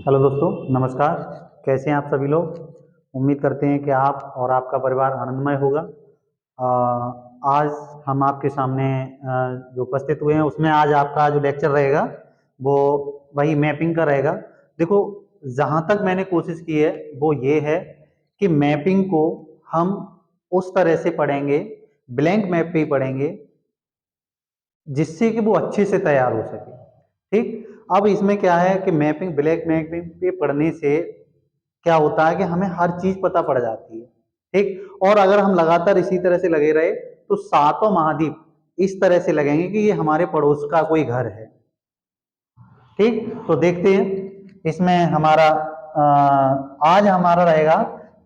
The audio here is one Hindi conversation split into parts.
हेलो दोस्तों, नमस्कार। कैसे हैं आप सभी लोग? उम्मीद करते हैं कि आप और आपका परिवार आनंदमय होगा। आज हम आपके सामने जो उपस्थित हुए हैं उसमें आज आपका जो लेक्चर रहेगा वो वही मैपिंग का रहेगा। देखो, जहाँ तक मैंने कोशिश की है वो ये है कि मैपिंग को हम उस तरह से पढ़ेंगे, ब्लैंक मैप पे ही पढ़ेंगे जिससे कि वो अच्छे से तैयार हो सके। ठीक, अब इसमें क्या है कि मैपिंग, ब्लैक मैपिंग पे पढ़ने से क्या होता है कि हमें हर चीज पता पड़ जाती है। ठीक, और अगर हम लगातार इसी तरह से लगे रहे तो सातों महाद्वीप इस तरह से लगेंगे कि ये हमारे पड़ोस का कोई घर है। ठीक, तो देखते हैं इसमें हमारा आज हमारा रहेगा।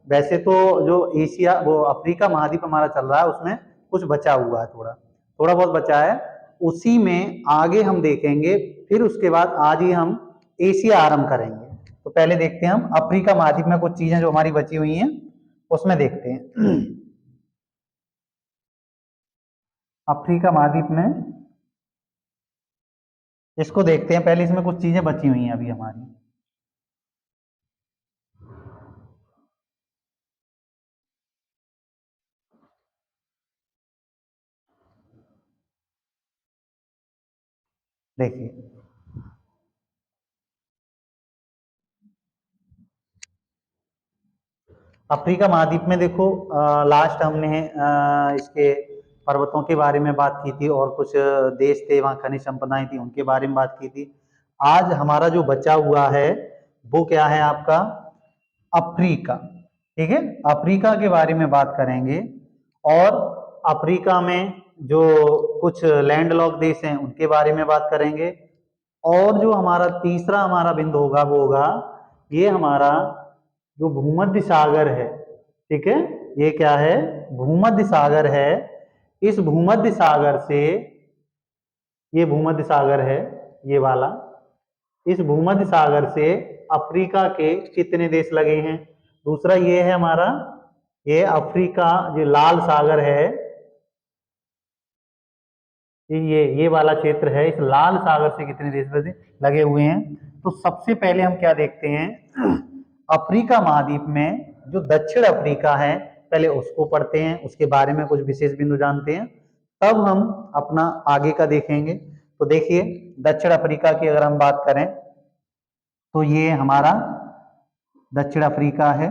वैसे तो जो एशिया, वो अफ्रीका महाद्वीप हमारा चल रहा है, उसमें कुछ बचा हुआ है, थोड़ा थोड़ा बहुत बचा है, उसी में आगे हम देखेंगे। फिर उसके बाद आज ही हम एशिया आरंभ करेंगे। तो पहले देखते हैं हम अफ्रीका महाद्वीप में कुछ चीजें जो हमारी बची हुई हैं उसमें देखते हैं। अफ्रीका महाद्वीप में इसको देखते हैं। पहले इसमें कुछ चीजें बची हुई हैं अभी हमारी। देखिए, अफ्रीका महाद्वीप में देखो, लास्ट हमने इसके पर्वतों के बारे में बात की थी और कुछ देश थे वहाँ, खनिज संपदाएं थी, उनके बारे में बात की थी। आज हमारा जो बचा हुआ है वो क्या है आपका? अफ्रीका। ठीक है, अफ्रीका के बारे में बात करेंगे। और अफ्रीका में जो कुछ लैंडलॉक देश हैं उनके बारे में बात करेंगे। और जो हमारा तीसरा हमारा बिंदु होगा वो होगा ये हमारा जो भूमध्य सागर है। ठीक है, ये क्या है? भूमध्य सागर है। इस भूमध्य सागर से, ये भूमध्य सागर है ये वाला, इस भूमध्य सागर से अफ्रीका के कितने देश लगे हैं? दूसरा ये है हमारा, ये अफ्रीका जो लाल सागर है, ये वाला क्षेत्र है, इस लाल सागर से कितने देश लगे हुए हैं? तो सबसे पहले हम क्या देखते हैं, अफ्रीका महाद्वीप में जो दक्षिण अफ्रीका है पहले उसको पढ़ते हैं, उसके बारे में कुछ विशेष बिंदु जानते हैं, तब हम अपना आगे का देखेंगे। तो देखिए, दक्षिण अफ्रीका की अगर हम बात करें तो ये हमारा दक्षिण अफ्रीका है।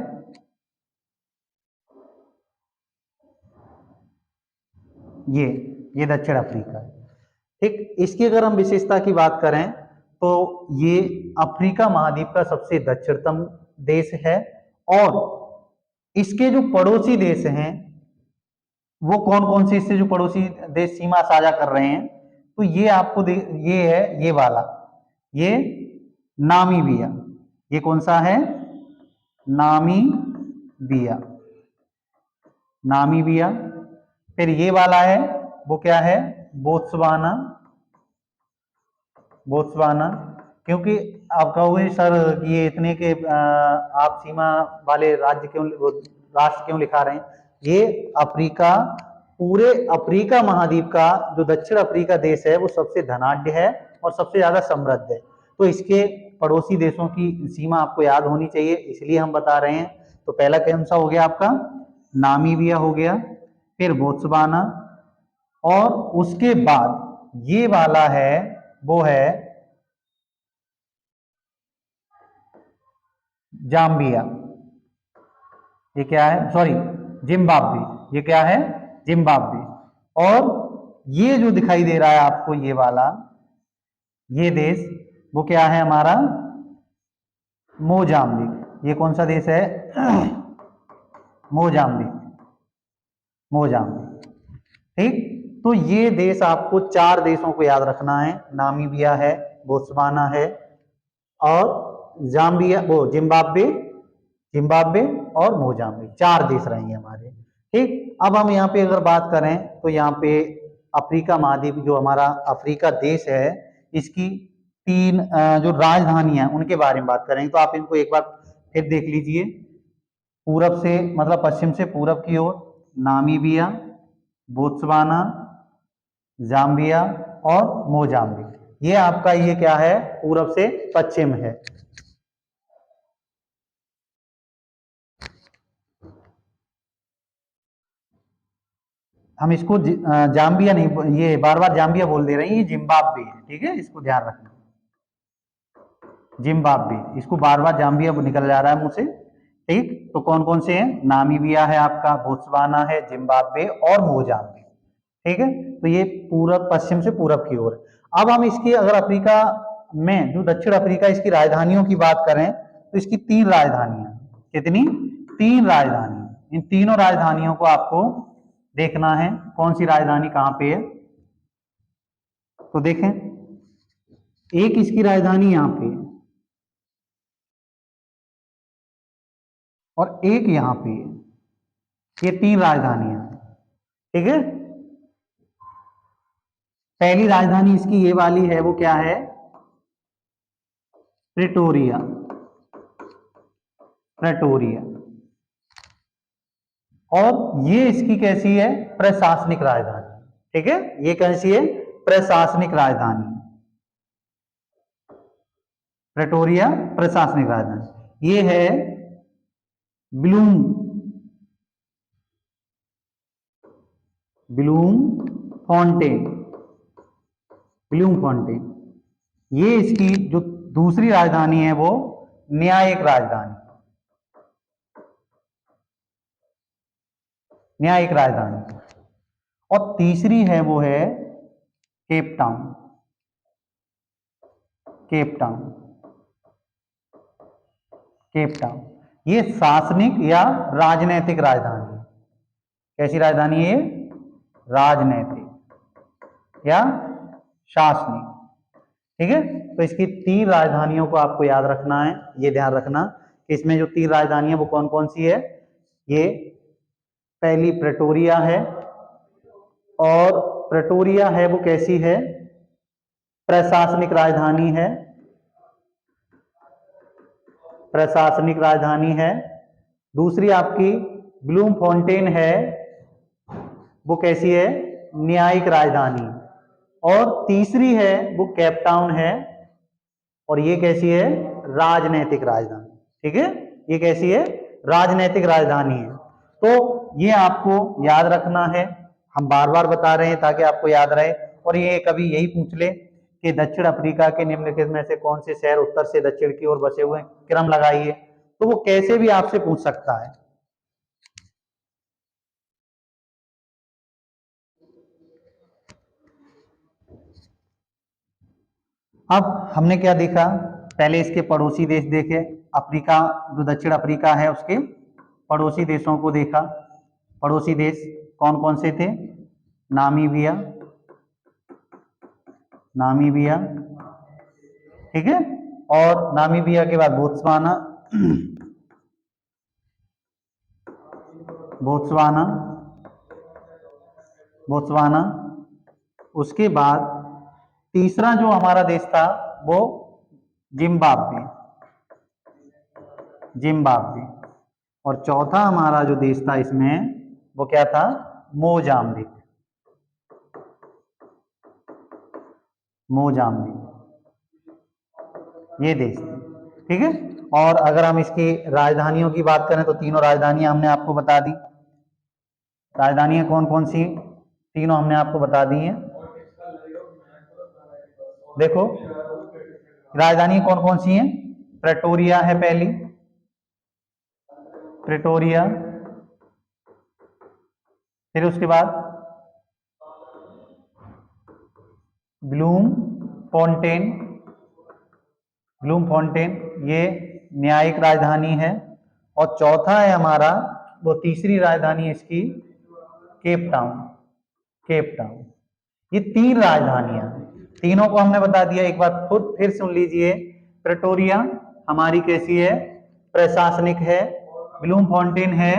ये दक्षिण अफ्रीका है। ठीक, इसकी अगर हम विशेषता की बात करें तो ये अफ्रीका महाद्वीप का सबसे दक्षिणतम देश है। और इसके जो पड़ोसी देश हैं वो कौन कौन से, इससे जो पड़ोसी देश सीमा साझा कर रहे हैं, तो ये आपको ये है, ये वाला, ये नामीबिया। ये कौन सा है? नामीबिया। नामीबिया। फिर ये वाला है, वो क्या है? बोत्सवाना। बोत्सवाना। क्योंकि आप कहोगे सर ये इतने के आप सीमा वाले राज्य क्यों, राष्ट्र क्यों लिखा रहे हैं? ये अफ्रीका, पूरे अफ्रीका महाद्वीप का जो दक्षिण अफ्रीका देश है वो सबसे धनाढ्य है और सबसे ज्यादा समृद्ध है। तो इसके पड़ोसी देशों की सीमा आपको याद होनी चाहिए, इसलिए हम बता रहे हैं। तो पहला कौन सा हो गया आपका? नामीबिया हो गया, फिर बोत्सवाना, और उसके बाद ये वाला है, वो है जाम्बिया। ये क्या है? Sorry, Zimbabwe. ये क्या है? जिम्बाब्वे। और ये जो दिखाई दे रहा है आपको, ये वाला, ये देश, वो क्या है हमारा? मोजाम्बिक। ये कौन सा देश है? मोजाम्बिक। मोजाम्बिक। ठीक, तो ये देश आपको, चार देशों को याद रखना है। नामीबिया है, बोत्सवाना है, और जाम्बिया, वो जिम्बाब्वे, जिम्बाब्वे और मोजाम्बिक, चार देश रहेंगे हमारे। ठीक, अब हम यहाँ पे अगर बात करें तो यहाँ पे अफ्रीका महाद्वीप, जो हमारा अफ्रीका देश है, इसकी तीन जो राजधानियां उनके बारे में बात करेंगे। तो आप इनको एक बार फिर देख लीजिए। पूरब से, मतलब पश्चिम से पूरब की ओर नामीबिया, बोत्सवाना, जाम्बिया और मोजाम्बिक। ये आपका, ये क्या है? पूरब से पश्चिम है। हम इसको जाम्बिया नहीं, ये बार बार जाम्बिया बोल दे रहे हैं, ये जिम्बाब्वे है, ठीक है, इसको ध्यान रखना, जिम्बाब्वे, इसको बार बार जाम्बिया निकल जा रहा है मुंह से, ठीक। तो कौन कौन से हैं, नामीबिया है आपका, बोत्सवाना है, जिम्बाब्वे और मोजाम्बिक, ठीक है। तो ये पूरब, पश्चिम से पूरब की ओर है। अब हम इसकी अगर अफ्रीका में, जो दक्षिण अफ्रीका, इसकी राजधानियों की बात करें तो इसकी 3 राजधानियां, कितनी, 3 राजधानी। इन तीनों राजधानियों को आपको देखना है, कौन सी राजधानी कहां पे है। तो देखें, एक इसकी राजधानी यहां पे है और एक यहां पे है, ये 3 राजधानियां, ठीक है। पहली राजधानी इसकी ये वाली है, वो क्या है, प्रेटोरिया, प्रेटोरिया। और ये इसकी कैसी है, प्रशासनिक राजधानी, ठीक है, ये कैसी है, प्रशासनिक राजधानी, प्रेटोरिया प्रशासनिक राजधानी। ये है Bloom, Bloom fountain, Bloom fountain. ये इसकी जो दूसरी राजधानी है वो न्यायिक राजधानी, न्यायिक राजधानी। और तीसरी है वो है Cape Town, Cape Town, Cape Town. ये शासनिक या राजनैतिक राजधानी है। कैसी राजधानी है, राजनैतिक या शासनिक, ठीक है। तो इसकी 3 राजधानियों को आपको याद रखना है, ये ध्यान रखना कि इसमें जो 3 राजधानियां वो कौन कौन सी है। ये पहली प्रेटोरिया है, और प्रेटोरिया है वो कैसी है, प्रशासनिक राजधानी है, प्रशासनिक राजधानी है। दूसरी आपकी ब्लूम फाउंटेन है, वो कैसी है, न्यायिक राजधानी। और तीसरी है वो केप टाउन है, और ये कैसी है, राजनैतिक राजधानी, ठीक है। ये कैसी है, राजनैतिक राजधानी है। तो ये आपको याद रखना है, हम बार बार बता रहे हैं ताकि आपको याद रहे। और ये कभी यही पूछ ले कि दक्षिण अफ्रीका के निम्नलिखित में से कौन से शहर उत्तर से दक्षिण की ओर बसे हुए हैं, क्रम लगाइए, तो वो कैसे भी आपसे पूछ सकता है। अब हमने क्या देखा, पहले इसके पड़ोसी देश देखे, अफ्रीका, जो दक्षिण अफ्रीका है उसके पड़ोसी देशों को देखा। पड़ोसी देश कौन कौन से थे, नामीबिया, नामीबिया, ठीक है। और नामीबिया के बाद बोत्सवाना, बोत्सवाना, बोत्सवाना। उसके बाद तीसरा जो हमारा देश था वो जिम्बाब्वे, जिम्बाब्वे। और चौथा हमारा जो देश था इसमें वो क्या था, मोजाम्बिक, मोजाम्बिक, ये देश थे, ठीक है। और अगर हम इसकी राजधानियों की बात करें तो तीनों राजधानियां हमने आपको बता दी। राजधानियां कौन कौन सी, तीनों हमने आपको बता दी हैं। देखो राजधानी कौन कौन सी हैं, प्रेटोरिया है पहली, प्रेटोरिया, फिर उसके बाद ब्लूम फाउंटेन, ब्लूम फाउंटेन ये न्यायिक राजधानी है। और चौथा है हमारा, वो तीसरी राजधानी इसकी केप टाउन, केप टाउन। ये 3 राजधानियां, तीनों को हमने बता दिया। एक बार खुद फिर सुन लीजिए, प्रेटोरिया हमारी कैसी है, प्रशासनिक है। ब्लूम फाउंटेन है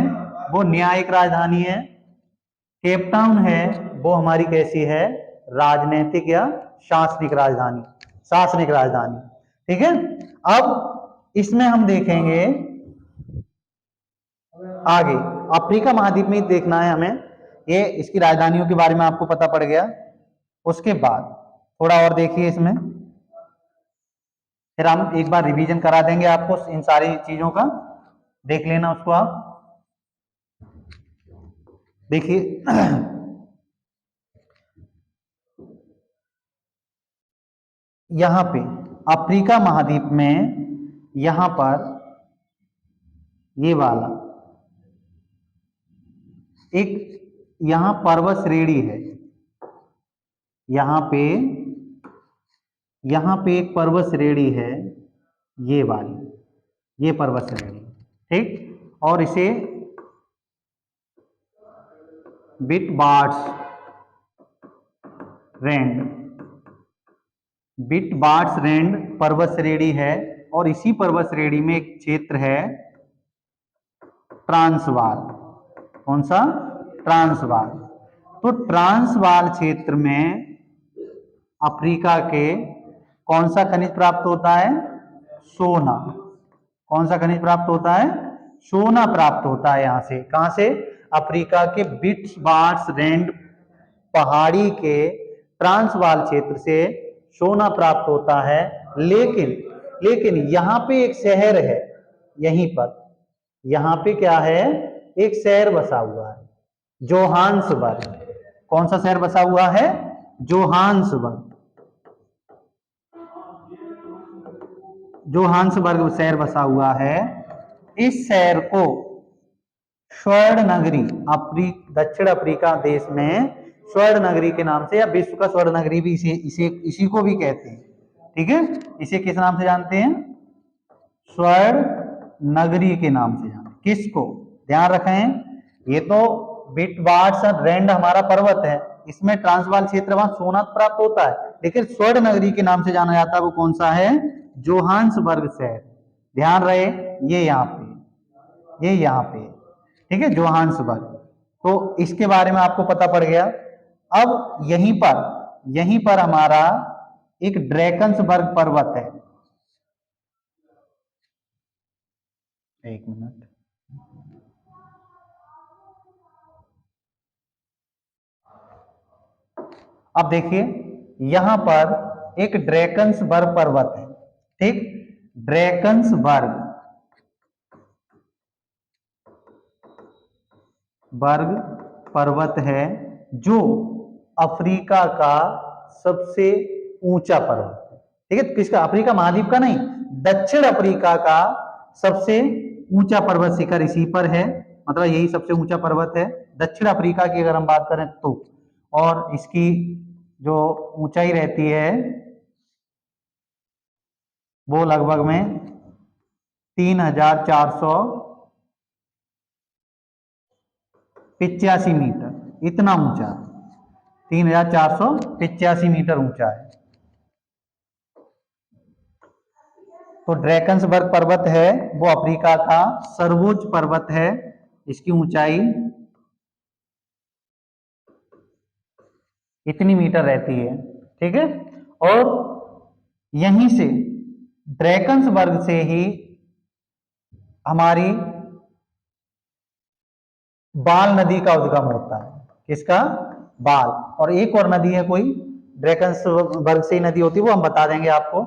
वो न्यायिक राजधानी है। केप टाउन है वो हमारी कैसी है, राजनीतिक या शासनिक राजधानी, शासनिक राजधानी, ठीक है। अब इसमें हम देखेंगे आगे, अफ्रीका महाद्वीप में देखना है हमें, ये इसकी राजधानियों के बारे में आपको पता पड़ गया। उसके बाद थोड़ा और देखिए इसमें, फिर हम एक बार रिवीजन करा देंगे आपको इन सारी चीजों का, देख लेना उसको आप। देखिए यहाँ पे अफ्रीका महाद्वीप में यहाँ पर ये वाला एक यहाँ पर्वत श्रेणी है, यहाँ पे एक पर्वत श्रेणी है, ये वाली, ये पर्वत श्रेणी, ठीक। और इसे विटवार्ट्सरैंड पर्वत श्रेणी है। और इसी पर्वत श्रेणी में एक क्षेत्र है ट्रांसवाल। कौन सा? ट्रांसवाल। तो ट्रांसवाल क्षेत्र में अफ्रीका के कौन सा खनिज प्राप्त होता है? सोना। कौन सा खनिज प्राप्त होता है? सोना प्राप्त होता है। यहां से, कहां से? अफ्रीका के विटवार्ट्सरैंड पहाड़ी के ट्रांसवाल क्षेत्र से सोना प्राप्त होता है। लेकिन यहां पे एक शहर है, यहीं पर, यहां पे क्या है? एक शहर बसा हुआ है, जोहान्सबर्ग। कौन सा शहर बसा हुआ है? जोहान्सबर्ग। जोहान्सबर्ग शहर बसा हुआ है। इस शहर को स्वर्ण नगरी, दक्षिण अफ्रीका देश में स्वर्ण नगरी के नाम से, या विश्व का स्वर्ण नगरी भी इसी को भी कहते हैं, ठीक है। इसे किस नाम से जानते हैं? स्वर्ण नगरी के नाम से जानते हैं। किसको? ध्यान रखें, ये तो विटवार्ट्सरैंड हमारा पर्वत है, इसमें ट्रांसवाल क्षेत्र, वहां सोना प्राप्त होता है, लेकिन स्वर्ण नगरी के नाम से जाना जाता है। वो कौन सा है? जोहान्सबर्ग शहर। ध्यान रहे, ये यहाँ पे, ठीक है, जोहान्सबर्ग। तो इसके बारे में आपको पता पड़ गया। अब यहीं पर हमारा एक ड्रैकन्सबर्ग पर्वत है। एक मिनट, अब देखिए, यहां पर एक ड्रैकन्सबर्ग पर्वत है, ठीक। ड्रैकन्सबर्ग पर्वत है, जो अफ्रीका का सबसे ऊंचा पर्वत है, ठीक है। किसका? अफ्रीका महाद्वीप का नहीं, दक्षिण अफ्रीका का सबसे ऊंचा पर्वत शिखर इसी पर है, मतलब यही सबसे ऊंचा पर्वत है दक्षिण अफ्रीका की, अगर हम बात करें तो। और इसकी जो ऊंचाई रहती है वो लगभग में 3485 मीटर, इतना ऊंचा, 3485 मीटर ऊंचा है। तो ड्रैकन्सबर्ग पर्वत है वो अफ्रीका का सर्वोच्च पर्वत है, इसकी ऊंचाई इतनी मीटर रहती है, ठीक है। और यहीं से, ड्रैकन्सबर्ग से ही हमारी बाल नदी का उद्गम होता है। किसका? बाल। और एक और नदी है कोई, ड्रैकन्सबर्ग से ही नदी होती है, वो हम बता देंगे आपको।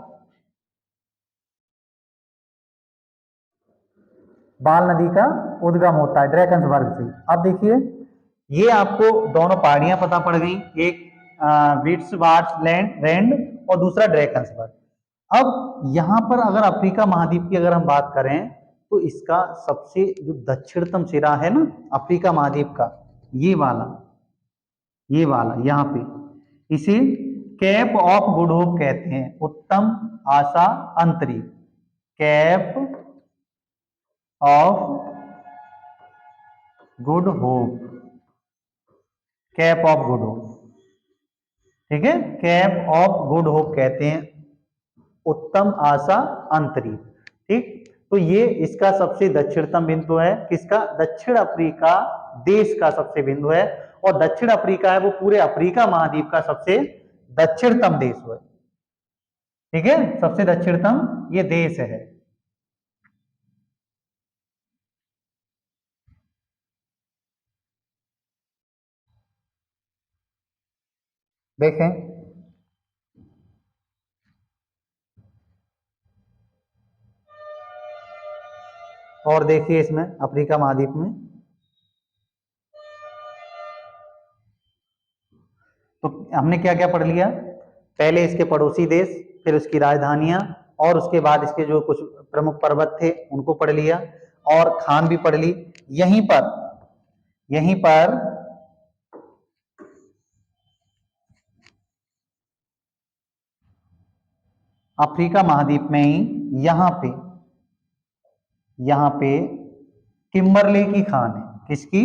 बाल नदी का उद्गम होता है ड्रैकन्सबर्ग से। अब देखिए, ये आपको दोनों पहाड़ियां पता पड़ गई, एक विट्वार्ट्सरैंड और दूसरा ड्रैकन्सबर्ग। अब यहां पर अगर अफ्रीका महाद्वीप की अगर हम बात करें, तो इसका सबसे जो दक्षिणतम सिरा है ना अफ्रीका महाद्वीप का, ये वाला, यहाँ पे, इसे कैप ऑफ गुड होप कहते हैं, उत्तम आशा अंतरिक्ष, cap of good hope, cap of good hope, ठीक है, कैप ऑफ गुड होप कहते हैं, उत्तम आशा अंतरिक्ष, ठीक। तो ये इसका सबसे दक्षिणतम बिंदु है, किसका? दक्षिण अफ्रीका देश का सबसे बिंदु है। और दक्षिण अफ्रीका है वो पूरे अफ्रीका महाद्वीप का सबसे दक्षिणतम देश है, ठीक है, सबसे दक्षिणतम ये देश है। देखें, और देखिए इसमें अफ्रीका महाद्वीप में, तो हमने क्या क्या पढ़ लिया? पहले इसके पड़ोसी देश, फिर उसकी राजधानियां, और उसके बाद इसके जो कुछ प्रमुख पर्वत थे उनको पढ़ लिया, और खान भी पढ़ ली। यहीं पर अफ्रीका महाद्वीप में ही यहाँ पे किम्बरले की खान है। किसकी?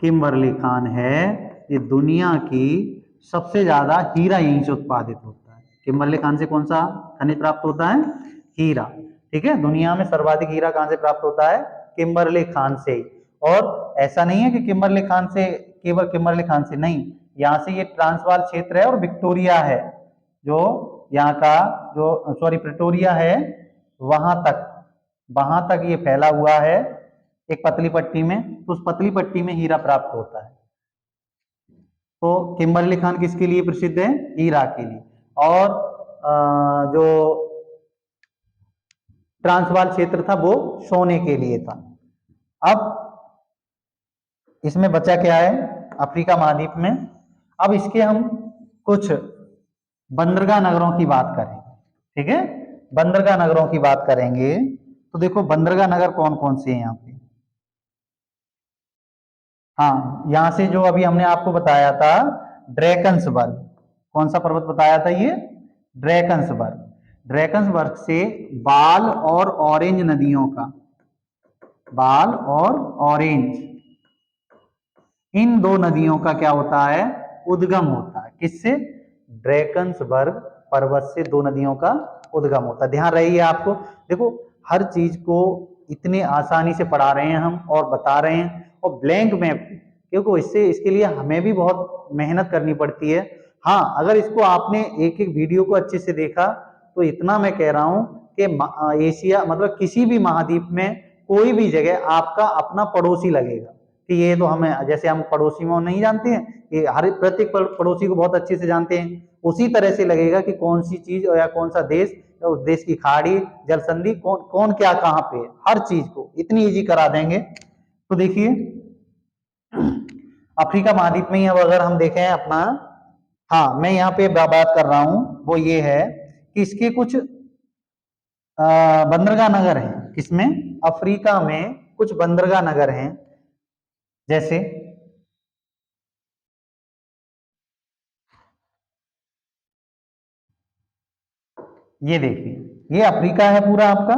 किम्बरले खान है। ये दुनिया की सबसे ज्यादा हीरा यहीं से उत्पादित होता है। किम्बरले खान से कौन सा खनिज प्राप्त होता है? हीरा। ठीक है, दुनिया में सर्वाधिक हीरा कहां से प्राप्त होता है? किम्बरले खान से। और ऐसा नहीं है कि किम्बरले खान से, केवल किम्बरले खान से नहीं, यहाँ से ये ट्रांसवाल क्षेत्र है और विक्टोरिया है, जो यहाँ का जो सॉरी प्रिटोरिया है, वहां तक ये फैला हुआ है एक पतली पट्टी में। तो उस पतली पट्टी में हीरा प्राप्त होता है। तो किम्बरले खान किसके लिए प्रसिद्ध है? हीरा के लिए। और जो ट्रांसवाल क्षेत्र था वो सोने के लिए था। अब इसमें बचा क्या है अफ्रीका महाद्वीप में? अब इसके हम कुछ बंदरगाह नगरों की बात करें। ठीक है, बंदरगाह नगरों की बात करेंगे तो देखो बंदरगाह नगर कौन कौन से हैं यहाँ पे। हाँ, यहां से जो अभी हमने आपको बताया था ड्रैकन्सबर्ग, कौन सा पर्वत बताया था ये? ड्रैकन्सबर्ग। ड्रैकन्सबर्ग से बाल और ऑरेंज नदियों का, बाल और ऑरेंज, इन दो नदियों का क्या होता है? उद्गम होता है। किससे? ड्रैकन्सबर्ग पर्वत से दो नदियों का उद्गम होता है। ध्यान रहिए आपको, देखो हर चीज को इतने आसानी से पढ़ा रहे हैं हम और बता रहे हैं, और ब्लैंक मैप, क्योंकि इसके लिए हमें भी बहुत मेहनत करनी पड़ती है। हाँ, अगर इसको आपने एक एक वीडियो को अच्छे से देखा तो इतना मैं कह रहा हूं कि एशिया मतलब किसी भी महाद्वीप में कोई भी जगह आपका अपना पड़ोसी लगेगा। कि ये तो हमें, जैसे हम पड़ोसी में नहीं जानते हैं, कि हर प्रत्येक पड़ोसी को बहुत अच्छे से जानते हैं, उसी तरह से लगेगा कि कौन सी चीज या कौन सा देश, या उस देश की खाड़ी, जल संधि, कौन क्या कहाँ पे है, हर चीज को इतनी इजी करा देंगे। तो देखिए अफ्रीका महाद्वीप में ही अब अगर हम देखें अपना, हाँ मैं यहाँ पे बात कर रहा हूं वो ये है कि इसके कुछ बंदरगाह नगर हैं। किसमें? अफ्रीका में कुछ बंदरगाह नगर हैं। जैसे ये देखिए, ये अफ्रीका है पूरा आपका,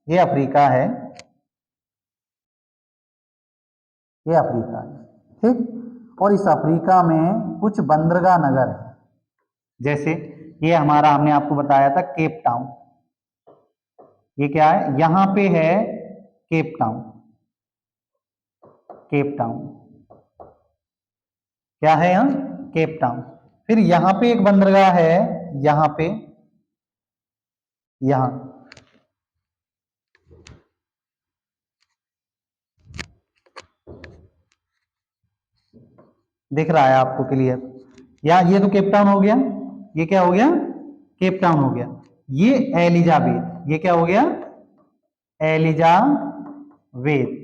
ये अफ्रीका है, ये अफ्रीका है। ठीक, और इस अफ्रीका में कुछ बंदरगाह नगर है। जैसे ये हमारा, हमने आपको बताया था केप टाउन, ये क्या है? यहां पे है केप टाउन। केप टाउन क्या है यहां? Cape Town. फिर यहां पे एक बंदरगाह है, यहां पे, यहां, दिख रहा है आपको क्लियर? ये तो केप टाउन हो गया। ये क्या हो गया? केप टाउन हो गया। ये एलिजाबेथ, ये क्या हो गया? एलिजाबेथ,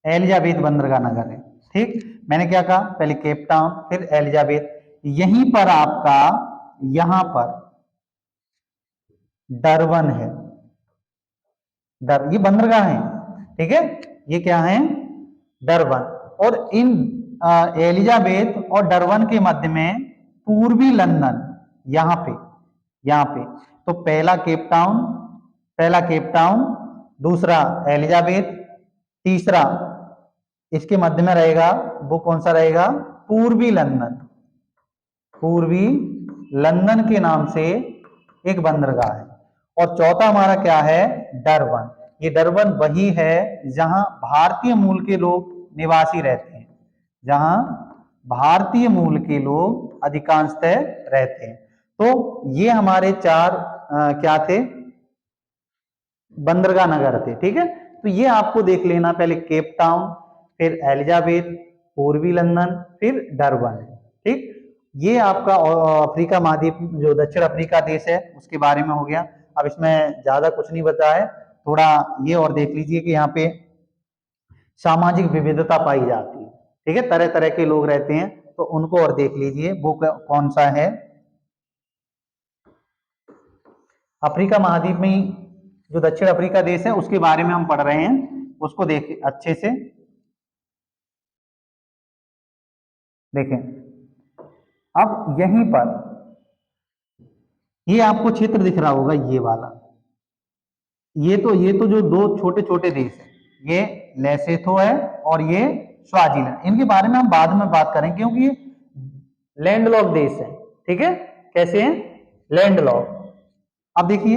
एलिजाबेथ बंदरगाह नगर है। ठीक, मैंने क्या कहा? पहले केप टाउन, फिर एलिजाबेथ। यहीं पर आपका, यहां पर डरबन है। ये बंदरगाह है। ठीक है, ये क्या है? डरबन। और इन एलिजाबेथ और डरबन के मध्य में पूर्वी लंदन, यहां पे, यहां पे, तो पहला केप टाउन, दूसरा एलिजाबेथ, तीसरा इसके मध्य में रहेगा, वो कौन सा रहेगा? पूर्वी लंदन। पूर्वी लंदन के नाम से एक बंदरगाह है। और चौथा हमारा क्या है? डरबन। ये डरबन वही है जहां भारतीय मूल के लोग निवासी रहते हैं, जहां भारतीय मूल के लोग अधिकांशतः रहते हैं। तो ये हमारे चार क्या थे? बंदरगाह नगर थे। ठीक है, तो ये आपको देख लेना, पहले केप टाउन, फिर एलिजाबेथ, पूर्वी लंदन, फिर डरबन। ठीक, ये आपका अफ्रीका महाद्वीप, जो दक्षिण अफ्रीका देश है उसके बारे में हो गया। अब इसमें ज्यादा कुछ नहीं बता है, थोड़ा ये और देख लीजिए कि यहाँ पे सामाजिक विविधता पाई जाती है। ठीक है, तरह तरह के लोग रहते हैं, तो उनको और देख लीजिए, वो कौन सा है। अफ्रीका महाद्वीप में ही जो दक्षिण अफ्रीका देश है उसके बारे में हम पढ़ रहे हैं, उसको देख अच्छे से देखें। अब यहीं पर ये आपको क्षेत्र दिख रहा होगा, ये वाला, ये तो जो दो छोटे छोटे देश है, ये लेसेथो है और ये स्वाजीलैंड। इनके बारे में हम बाद में बात करें क्योंकि ये लैंडलॉक देश है, ठीक है। कैसे हैं? लैंडलॉक। अब देखिए,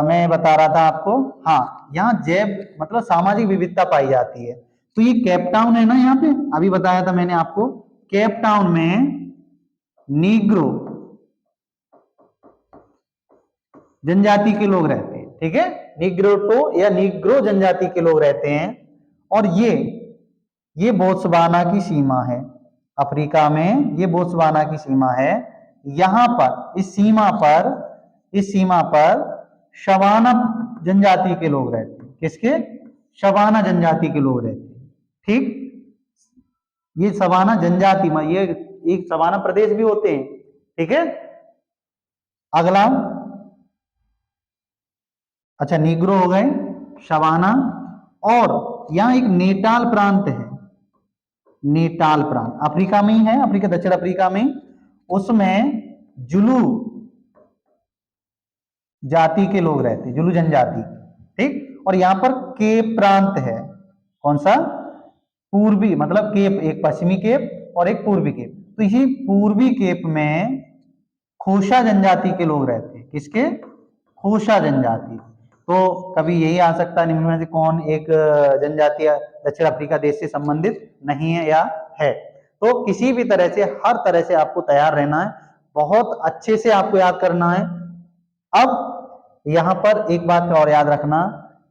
मैं बता रहा था आपको, हाँ, यहाँ जैव मतलब सामाजिक विविधता पाई जाती है। तो ये केप टाउन है ना, यहाँ पे अभी बताया था मैंने आपको, केप टाउन में नीग्रो जनजाति के लोग रहते हैं, ठीक है। निग्रोटो या नीग्रो जनजाति के लोग रहते हैं। और ये बोत्सवाना की सीमा है, अफ्रीका में ये बोत्सवाना की सीमा है। यहां पर इस सीमा पर शवाना जनजाति के लोग रहते हैं। किसके? शवाना जनजाति के लोग रहते हैं, ठीक। ये सवाना जनजाति में ये एक सवाना प्रदेश भी होते हैं, ठीक है। अगला, अच्छा, नीग्रो हो गए, शवाना, और यहां एक नेटाल प्रांत है, नेटाल प्रांत अफ्रीका में ही है, अफ्रीका, दक्षिण अफ्रीका में, उसमें जुलू जाति के लोग रहते हैं, जुलू जनजाति, ठीक। और यहां पर केप प्रांत है, कौन सा? पूर्वी, मतलब केप, एक पश्चिमी केप और एक पूर्वी केप। तो ये पूर्वी केप में खोसा जनजाति के लोग रहते हैं। किसके? खोसा जनजाति। तो कभी यही आ सकता है निम्न में से कौन एक जनजाति दक्षिण अफ्रीका देश से संबंधित नहीं है या है। तो किसी भी तरह से, हर तरह से आपको तैयार रहना है, बहुत अच्छे से आपको याद करना है। अब यहां पर एक बात और याद रखना,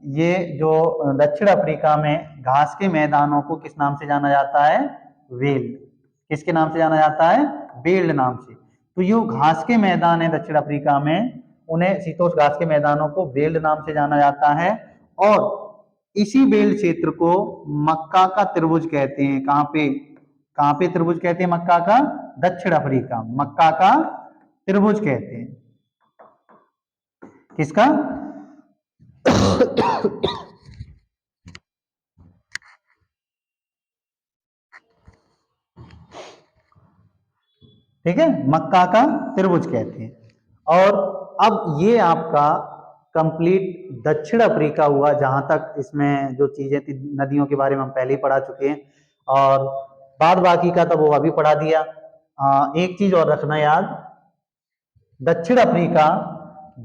ये जो दक्षिण अफ्रीका में घास के मैदानों को किस नाम से जाना जाता है? वेल्ड। किसके नाम से जाना जाता है? वेल्ड नाम से। तो ये घास के मैदान है दक्षिण अफ्रीका में, उन्हें शीतोष्ण घास के मैदानों को वेल्ड नाम से जाना जाता है। और इसी वेल्ड क्षेत्र को मक्का का त्रिभुज कहते हैं। कहां पे त्रिभुज कहते हैं मक्का का? दक्षिण अफ्रीका, मक्का का त्रिभुज कहते हैं। किसका? ठीक है, मक्का का त्रिभुज कहते हैं। और अब ये आपका कंप्लीट दक्षिण अफ्रीका हुआ, जहां तक इसमें जो चीजें थी नदियों के बारे में हम पहले ही पढ़ा चुके हैं, और बाद बाकी का तो वो अभी पढ़ा दिया। एक चीज और रखना याद, दक्षिण अफ्रीका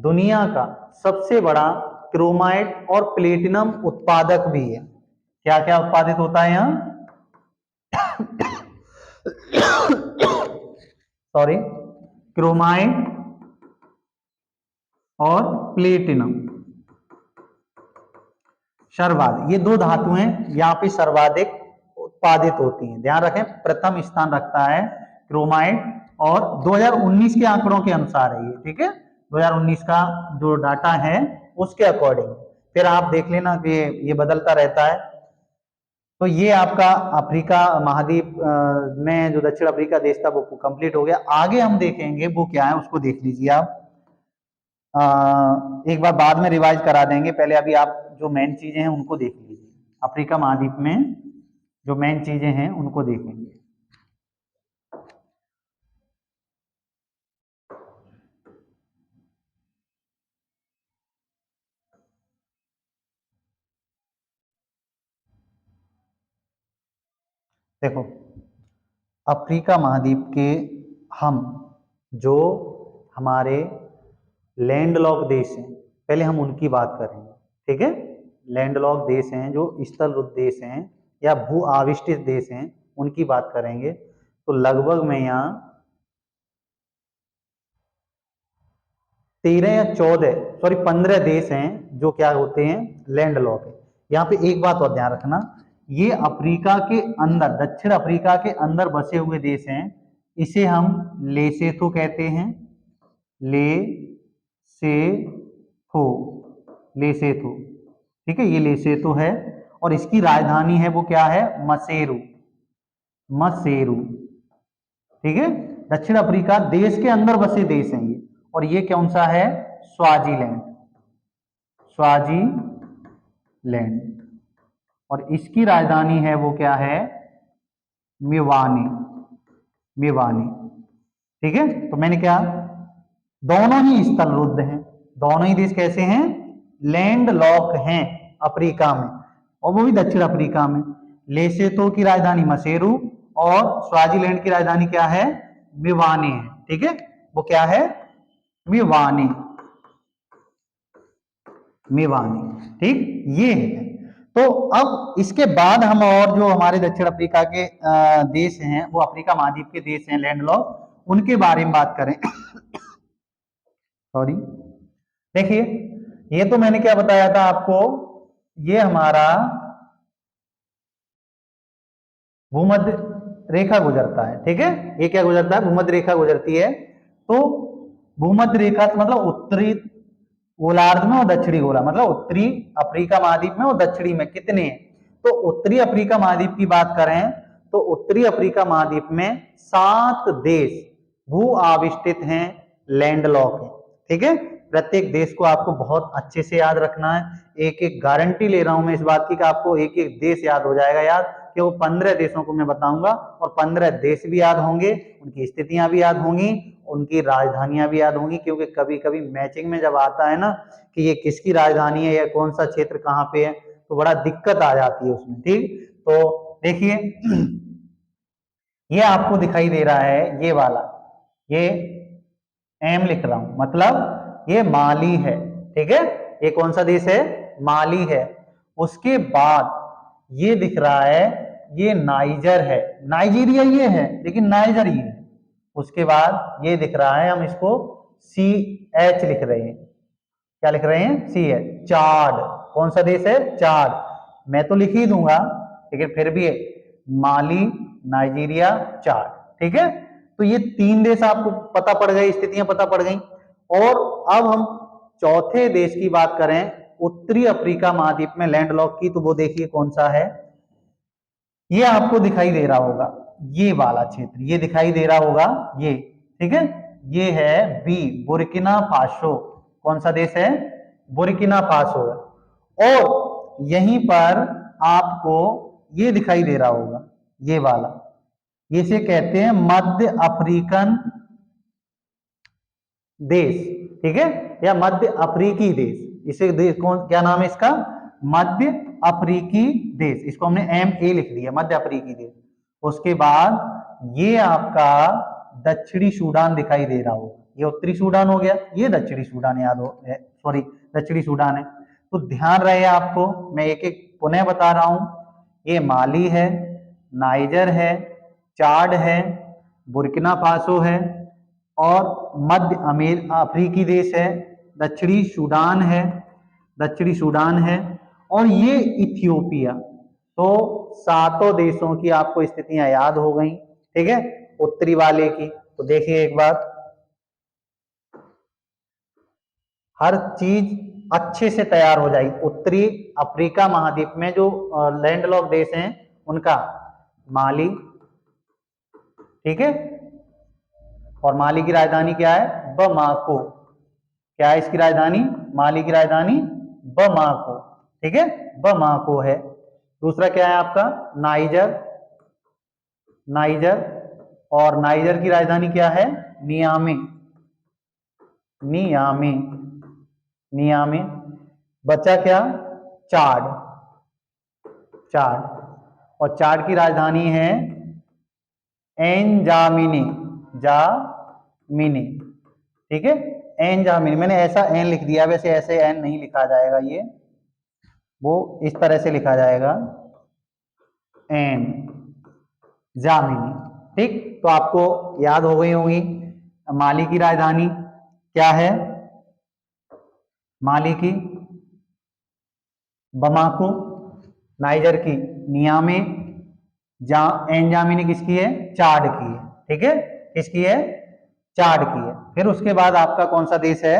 दुनिया का सबसे बड़ा क्रोमाइट और प्लेटिनम उत्पादक भी है। क्या क्या उत्पादित होता है यहाँ? सॉरी, क्रोमाइट और प्लेटिनम, सर्वाधिक, ये दो धातु हैं यहाँ पे सर्वाधिक उत्पादित होती हैं। ध्यान रखें, प्रथम स्थान रखता है क्रोमाइट, और 2019 के आंकड़ों के अनुसार है ये, ठीक है। 2019 का जो डाटा है उसके अकॉर्डिंग, फिर आप देख लेना कि ये बदलता रहता है। तो ये आपका अफ्रीका महाद्वीप में जो दक्षिण अफ्रीका देश था वो कंप्लीट हो गया। आगे हम देखेंगे वो क्या है, उसको देख लीजिए आप। एक बार बाद में रिवाइज करा देंगे, पहले अभी आप जो मेन चीजें हैं उनको देख लीजिए। अफ्रीका महाद्वीप में जो मेन चीजें हैं उनको देखेंगे। देखो, अफ्रीका महाद्वीप के हम जो हमारे लैंडलॉक देश हैं, पहले हम उनकी बात करेंगे, ठीक है। लैंडलॉक देश हैं, जो स्थलरुद्ध देश हैं या भू आविष्टित देश हैं, उनकी बात करेंगे। तो लगभग में यहाँ 13 या 14, सॉरी 15 देश हैं जो क्या होते हैं? लैंडलॉक है। यहाँ पे एक बात और ध्यान रखना, ये अफ्रीका के अंदर, दक्षिण अफ्रीका के अंदर बसे हुए देश हैं। इसे हम लेसेथो कहते हैं, लेसेथो, लेसेथो, ठीक है, ये लेसेथो है। और इसकी राजधानी है वो क्या है? मसेरू, मसेरू, ठीक है, दक्षिण अफ्रीका देश के अंदर बसे देश हैं ये। और ये कौन सा है? Swaziland, Swaziland. और इसकी राजधानी है वो क्या है? मिवानी, मिवानी। ठीक है, तो मैंने क्या, दोनों ही स्थल रुद्ध हैं, दोनों ही देश कैसे हैं? लैंड लॉक हैं अफ्रीका में, और वो भी दक्षिण अफ्रीका में। लेसेतो की राजधानी मसेरू और स्वाजीलैंड की राजधानी क्या है? मिवानी है। ठीक है, वो क्या है? मिवानी, मिवानी। ठीक, ये है। तो अब इसके बाद हम और जो हमारे दक्षिण अफ्रीका के देश हैं, वो अफ्रीका महाद्वीप के देश हैं लैंडलॉक, उनके बारे में बात करें। सॉरी, देखिए, ये तो मैंने क्या बताया था आपको, ये हमारा भूमध्य रेखा गुजरता है। ठीक है, ये क्या गुजरता है? भूमध्य रेखा गुजरती है। तो भूमध्य रेखा मतलब उत्तरी गोलार्ध में और दक्षिणी गोलार्ध, मतलब उत्तरी अफ्रीका महाद्वीप में और दक्षिणी में कितने हैं? तो उत्तरी अफ्रीका महाद्वीप की बात करें तो उत्तरी अफ्रीका महाद्वीप में 7 देश भू आविष्टित हैं, लैंडलॉक है। ठीक है, प्रत्येक देश को आपको बहुत अच्छे से याद रखना है। एक एक गारंटी ले रहा हूं मैं इस बात की कि आपको एक एक देश याद हो जाएगा याद, कि वो 15 देशों को मैं बताऊंगा और 15 देश भी याद होंगे, उनकी स्थितियां भी याद होंगी, उनकी राजधानियां भी याद होंगी। क्योंकि कभी कभी मैचिंग में जब आता है ना कि ये किसकी राजधानी है या कौन सा क्षेत्र कहाँ पे है, तो बड़ा दिक्कत आ जाती है उसमें। ठीक, तो देखिए, ये आपको दिखाई दे रहा है ये वाला, ये एम लिख रहा हूं, मतलब ये माली है। ठीक है, ये कौन सा देश है? माली है। उसके बाद ये दिख रहा है, ये नाइजर है, नाइजीरिया ये है लेकिन नाइजर ये है। उसके बाद ये दिख रहा है, हम इसको सी एच लिख रहे हैं। क्या लिख रहे हैं? सी एच, चाड। कौन सा देश है? चाड। मैं तो लिख ही दूंगा लेकिन फिर भी माली, नाइजीरिया, चाड। ठीक है, तो ये 3 देश आपको पता पड़ गए, स्थितियां पता पड़ गई। और अब हम चौथे देश की बात करें उत्तरी अफ्रीका महाद्वीप में लैंडलॉक की, तो वो देखिए कौन सा है। ये आपको दिखाई दे रहा होगा, ये वाला क्षेत्र ये दिखाई दे रहा होगा, ये। ठीक है, ये है बी, बुर्किना फासो। कौन सा देश है? Burkina Faso. और यहीं पर आपको ये दिखाई दे रहा होगा, ये वाला, इसे कहते हैं मध्य अफ्रीकन देश। ठीक है, या मध्य अफ्रीकी देश, इसे देश कौन, क्या नाम है इसका? मध्य अफ्रीकी देश। इसको हमने एम ए लिख दिया, मध्य अफ्रीकी देश। उसके बाद ये आपका दक्षिणी सूडान दिखाई दे रहा होगा, ये उत्तरी सूडान हो गया, ये दक्षिणी सूडान याद हो, सॉरी दक्षिणी सूडान है। तो ध्यान रहे आपको, मैं एक एक पुनः बता रहा हूं, ये माली है, नाइजर है, चाड है, बुर्किना फासो है, और मध्य अफ्रीकी देश है, दक्षिणी सूडान है, दक्षिणी सूडान है, और ये इथियोपिया। तो 7 देशों की आपको स्थितियां याद हो गई। ठीक है, उत्तरी वाले की। तो देखिए एक बार, हर चीज अच्छे से तैयार हो जाएगी। उत्तरी अफ्रीका महाद्वीप में जो लैंडलॉक देश हैं उनका माली, ठीक है, और माली की राजधानी क्या है? बमाको। क्या है इसकी राजधानी? माली की राजधानी बमाको। ठीक है, बमाको है। दूसरा क्या है आपका? नाइजर, नाइजर, और नाइजर की राजधानी क्या है? Naomi, Naomi, Naomi. बचा क्या? चाड, चाड, और चाड की राजधानी है एनजामिनी, जामिनी। ठीक है, एनजामिनी, मैंने ऐसा एन लिख दिया, वैसे ऐसे एन नहीं लिखा जाएगा, ये वो इस तरह से लिखा जाएगा, एन, जामिनी। ठीक, तो आपको याद हो गई होंगी। माली की राजधानी क्या है? माली की बमाको, नाइजर की नियामे, एनजामिनी किसकी है? चाड की है। ठीक है, किसकी है? चाड की है। फिर उसके बाद आपका कौन सा देश है?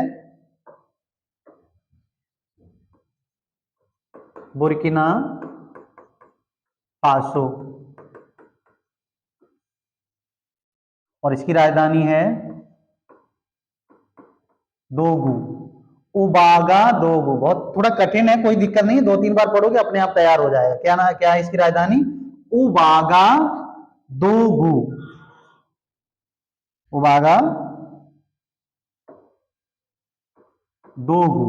Burkina Faso. और इसकी राजधानी है दोगु। उबागा दोगु, बहुत थोड़ा कठिन है, कोई दिक्कत नहीं, 2-3 बार पढ़ोगे अपने आप तैयार हो जाएगा। क्या है इसकी राजधानी? उबागा दोगु। उबागा दोगु,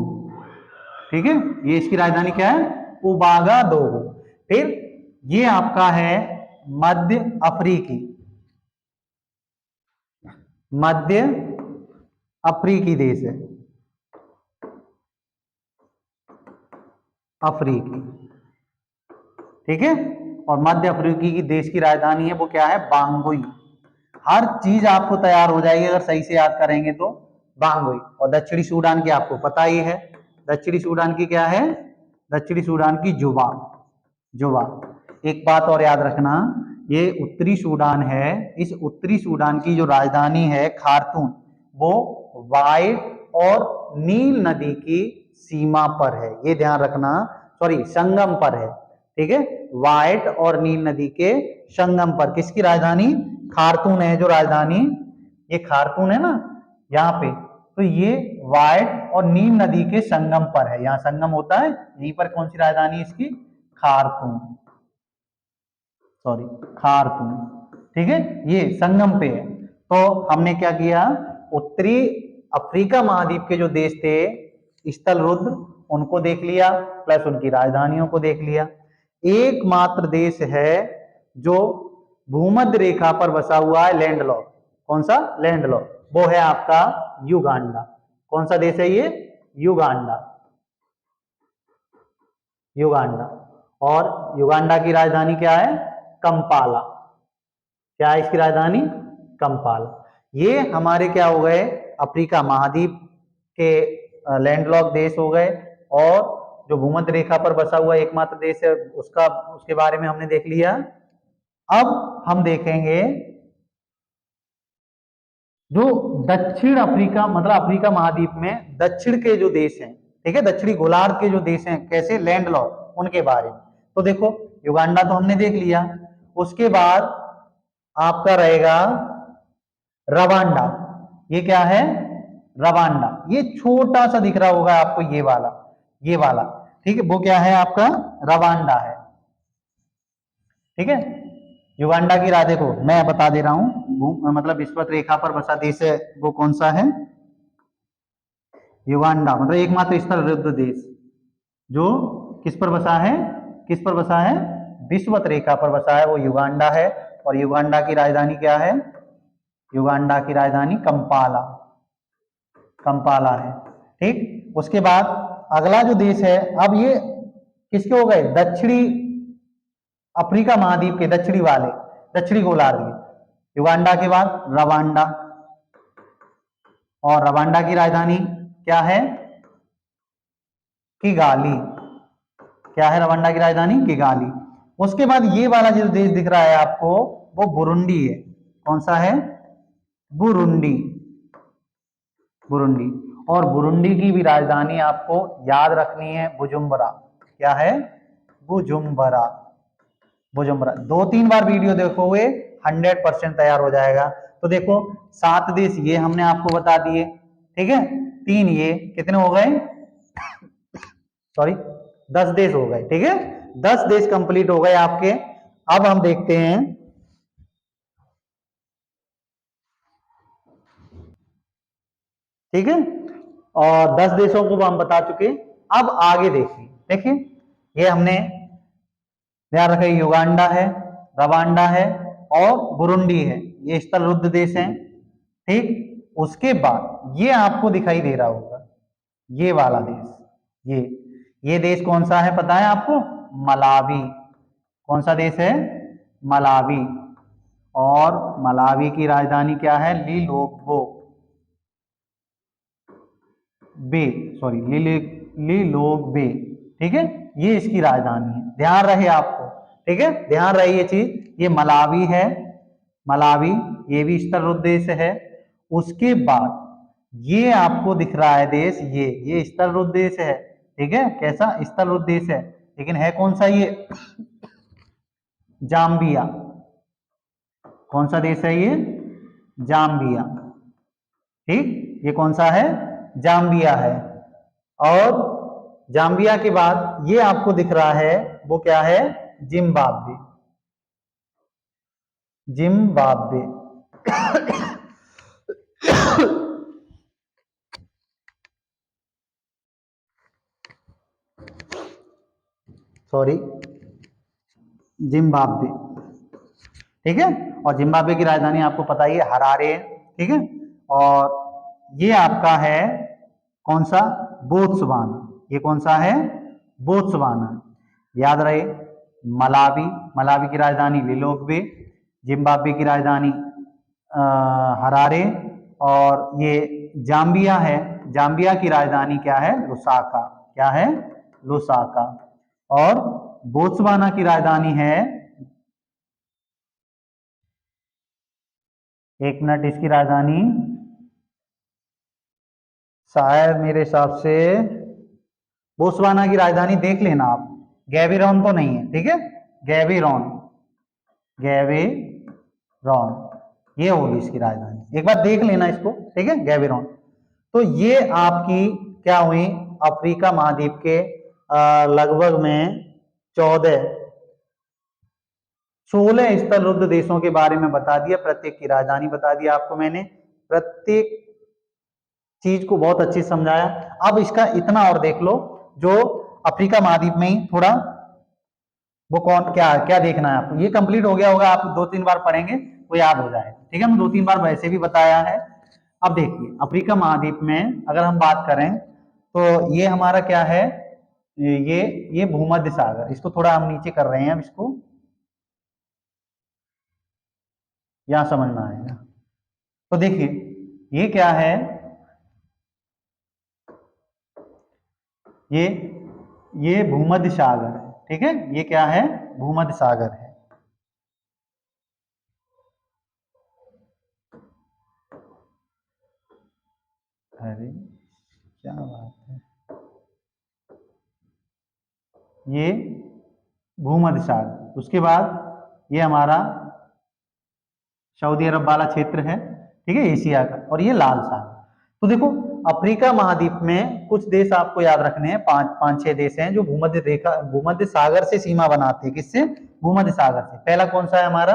ठीक है, ये इसकी राजधानी क्या है? उबागा दोगु। फिर ये आपका है मध्य अफ्रीकी, मध्य अफ्रीकी देश है, अफ्रीकी, ठीक है। और मध्य अफ्रीकी की देश की राजधानी है वो क्या है? बांगुई। हर चीज आपको तैयार हो जाएगी अगर सही से याद करेंगे तो। बांगुई। और दक्षिणी सूडान की आपको पता ही है, दक्षिणी सूडान की क्या है? दक्षिणी सूडान की जुबा। जुबा। एक बात और याद रखना, ये उत्तरी सूडान है, इस उत्तरी सूडान की जो राजधानी है खार्तूम, वो व्हाइट और नील नदी की सीमा पर है, ये ध्यान रखना, सॉरी संगम पर है, ठीक है। व्हाइट और नील नदी के संगम पर किसकी राजधानी? खार्तूम है जो राजधानी, ये खार्तूम है ना यहाँ पे, तो ये व्हाइट और नील नदी के संगम पर है, यहाँ संगम होता है, यहीं पर कौन सी राजधानी इसकी? खार्तूम, सॉरी खार्तूम, ठीक है, ये संगम पे है। तो हमने क्या किया? उत्तरी अफ्रीका महाद्वीप के जो देश थे स्थल रुद्र, उनको देख लिया, प्लस उनकी राजधानियों को देख लिया। एकमात्र देश है जो भूमध्य रेखा पर बसा हुआ है लैंडलॉक, कौन सा? लैंडलॉक, वो है आपका युगांडा। कौन सा देश है ये? Uganda, Uganda. और युगांडा की राजधानी क्या है? कंपाला। क्या है इसकी राजधानी? कंपाला। ये हमारे क्या हो गए? अफ्रीका महाद्वीप के लैंडलॉक देश हो गए। और जो भूमध्य रेखा पर बसा हुआ एकमात्र देश है उसका, उसके बारे में हमने देख लिया। अब हम देखेंगे जो दक्षिण अफ्रीका, मतलब अफ्रीका महाद्वीप में दक्षिण के जो देश हैं, ठीक है, दक्षिणी गोलार्ध के जो देश हैं, कैसे लैंडलॉक, उनके बारे में। तो देखो युगांडा तो हमने देख लिया, उसके बाद आपका रहेगा रवांडा। ये क्या है? रवांडा। ये छोटा सा दिख रहा होगा आपको, ये वाला, ये वाला, ठीक है, वो क्या है आपका? रवांडा है, ठीक है। युगांडा की राह देखो, मैं बता दे रहा हूं, मतलब विषुवत रेखा पर बसा देश है वो कौन सा है? युगांडा, मतलब एकमात्र स्थल रुद्र देश जो किस पर बसा है? किस पर बसा है? विषुवत रेखा पर बसा है, वो युगांडा है। और युगांडा की राजधानी क्या है? युगांडा की राजधानी कंपाला, कंपाला है, ठीक। उसके बाद अगला जो देश है, अब ये किसके हो गए? दक्षिणी अफ्रीका महाद्वीप के दक्षिणी वाले, दक्षिणी गोलार्ध के। युगांडा के बाद रवांडा, और रवांडा की राजधानी क्या है? किगाली। क्या है रवांडा की राजधानी? किगाली। उसके बाद ये वाला जो देश दिख रहा है आपको, वो बुरुंडी है। कौन सा है? Burundi, Burundi. और बुरुंडी की भी राजधानी आपको याद रखनी है बुजुम्बरा। क्या है? बुजुम्बरा, बुजुम्बरा। 2-3 बार वीडियो देखोगे 100% तैयार हो जाएगा। तो देखो 7 देश ये हमने आपको बता दिए, ठीक है, 3 ये, कितने हो गए? सॉरी 10 देश हो गए, ठीक है, 10 देश कंप्लीट हो गए आपके। अब हम देखते हैं, ठीक है, और 10 देशों को हम बता चुके। अब आगे देखिए, देखिए ये हमने ध्यान रखा, युगांडा है, रवांडा है और बुरुंडी है, ये स्थल रुद्ध देश हैं, ठीक। उसके बाद ये आपको दिखाई दे रहा होगा, ये वाला देश, ये देश कौन सा है पता है आपको? मलावी। कौन सा देश है? मलावी। और मलावी की राजधानी क्या है? लिलोग्बो बे, सॉरी लिलोग्बे, ठीक है, ये इसकी राजधानी है, ध्यान रहे आपको, ठीक है, ध्यान रहे ये चीज। ये मलावी है, मलावी, ये भी स्थल रुद्ध देश है। उसके बाद ये आपको दिख रहा है देश, ये स्थल रुद्ध देश है, ठीक है, कैसा? स्थल रुद्ध देश है, लेकिन है कौन सा ये? जाम्बिया। कौन सा देश है ये? जाम्बिया। ठीक, ये कौन सा है? जाम्बिया है। और जाम्बिया के बाद ये आपको दिख रहा है, वो क्या है? जिम्बाब्वे। जिम्बाब्वे। Sorry, Zimbabwe. ठीक है, और जिम्बाब्वे की राजधानी आपको पता ही है, हरारे है। ठीक है, और ये आपका है कौन सा? बोत्सवाना। ये कौन सा है? बोत्सवाना। याद रहे, मलावी, मलावी की राजधानी लिलोंग्वे, जिम्बाब्वे की राजधानी हरारे, और ये जाम्बिया है, जाम्बिया की राजधानी क्या है? लुसाका। क्या है? लुसाका। और बोत्सवाना की राजधानी है, एक मिनट, इसकी राजधानी शायद मेरे हिसाब से, बोत्सवाना की राजधानी देख लेना आप, गैबीरॉन तो नहीं है। ठीक है, गैबीरॉन, गैबीरॉन, ये होगी इसकी राजधानी, एक बार देख लेना इसको। ठीक है, गैबीरॉन। तो ये आपकी क्या हुई? अफ्रीका महाद्वीप के लगभग में 16 स्थलरुद्ध देशों के बारे में बता दिया, प्रत्येक की राजधानी बता दिया आपको मैंने, प्रत्येक चीज को बहुत अच्छे से समझाया। अब इसका इतना और देख लो, जो अफ्रीका महाद्वीप में ही थोड़ा, वो कौन, क्या क्या देखना है आपको, ये कंप्लीट हो गया होगा, आप 2-3 बार पढ़ेंगे तो याद हो जाएगा। ठीक है, मैं 2-3 बार वैसे भी बताया है। अब देखिए, अफ्रीका महाद्वीप में अगर हम बात करें तो ये हमारा क्या है? ये भूमध्य सागर, इसको थोड़ा हम नीचे कर रहे हैं, अब इसको यहां समझना आएगा। तो देखिए, ये क्या है? ये ये भूमध्य सागर है। ठीक है, ये क्या है? भूमध्य सागर है। अरे क्या बात है, ये भूमध्य सागर। उसके बाद ये हमारा सऊदी अरब वाला क्षेत्र है। ठीक है, एशिया का, और ये लाल सागर। तो देखो, अफ्रीका महाद्वीप में कुछ देश आपको याद रखने हैं, 5-6 देश हैं जो भूमध्य रेखा, भूमध्य सागर से सीमा बनाते हैं। किससे? भूमध्य सागर से। पहला कौन सा है हमारा?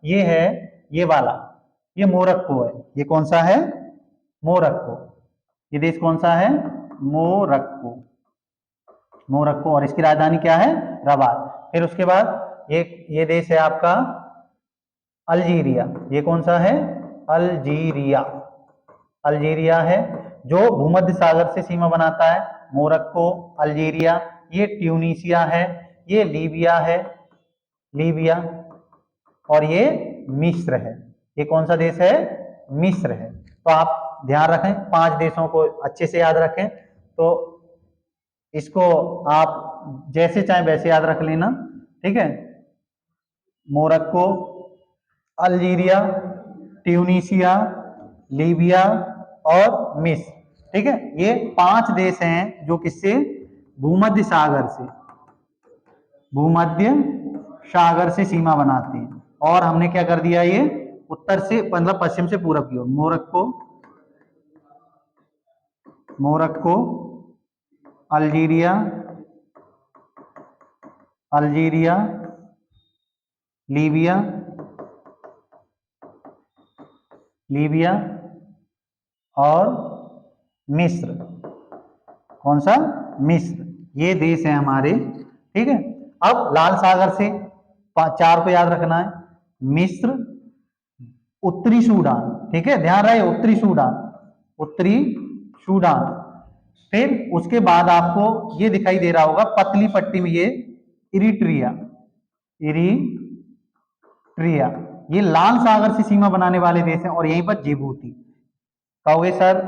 ये है, ये वाला, ये मोरक्को है। ये कौन सा है? मोरक्को। ये देश कौन सा है? मोरक्को। मोरक्को, और इसकी राजधानी क्या है? रबात। फिर उसके बाद ये देश है आपका अल्जीरिया। ये कौन सा है? अल्जीरिया। अल्जीरिया है, जो भूमध्य सागर से सीमा बनाता है। Morocco, Algeria. ये ट्यूनीशिया है, ये लीबिया है, लीबिया, और ये मिस्र है। ये कौन सा देश है? मिस्र है। तो आप ध्यान रखें, 5 देशों को अच्छे से याद रखें। तो इसको आप जैसे चाहे वैसे याद रख लेना। ठीक है, मोरक्को, अल्जीरिया, ट्यूनीशिया, लीबिया और मिस्र। ठीक है, ये 5 देश हैं जो किससे? भूमध्य सागर से, भूमध्य सागर से सीमा बनाते हैं। और हमने क्या कर दिया, ये उत्तर से, मतलब पश्चिम से पूरब की ओर, Morocco, Morocco, Algeria, Algeria, Libya, Libya और मिस्र। कौन सा? मिस्र। ये देश है हमारे। ठीक है, अब लाल सागर से 4 को याद रखना है। मिस्र, उत्तरी सूडान। ठीक है, ध्यान रहे, उत्तरी सूडान, उत्तरी सूडान। फिर उसके बाद आपको ये दिखाई दे रहा होगा पतली पट्टी में, ये इरिट्रिया, इरिट्रिया। ये लाल सागर से सीमा बनाने वाले देश हैं। और यहीं पर जिबूती। कहोगे सर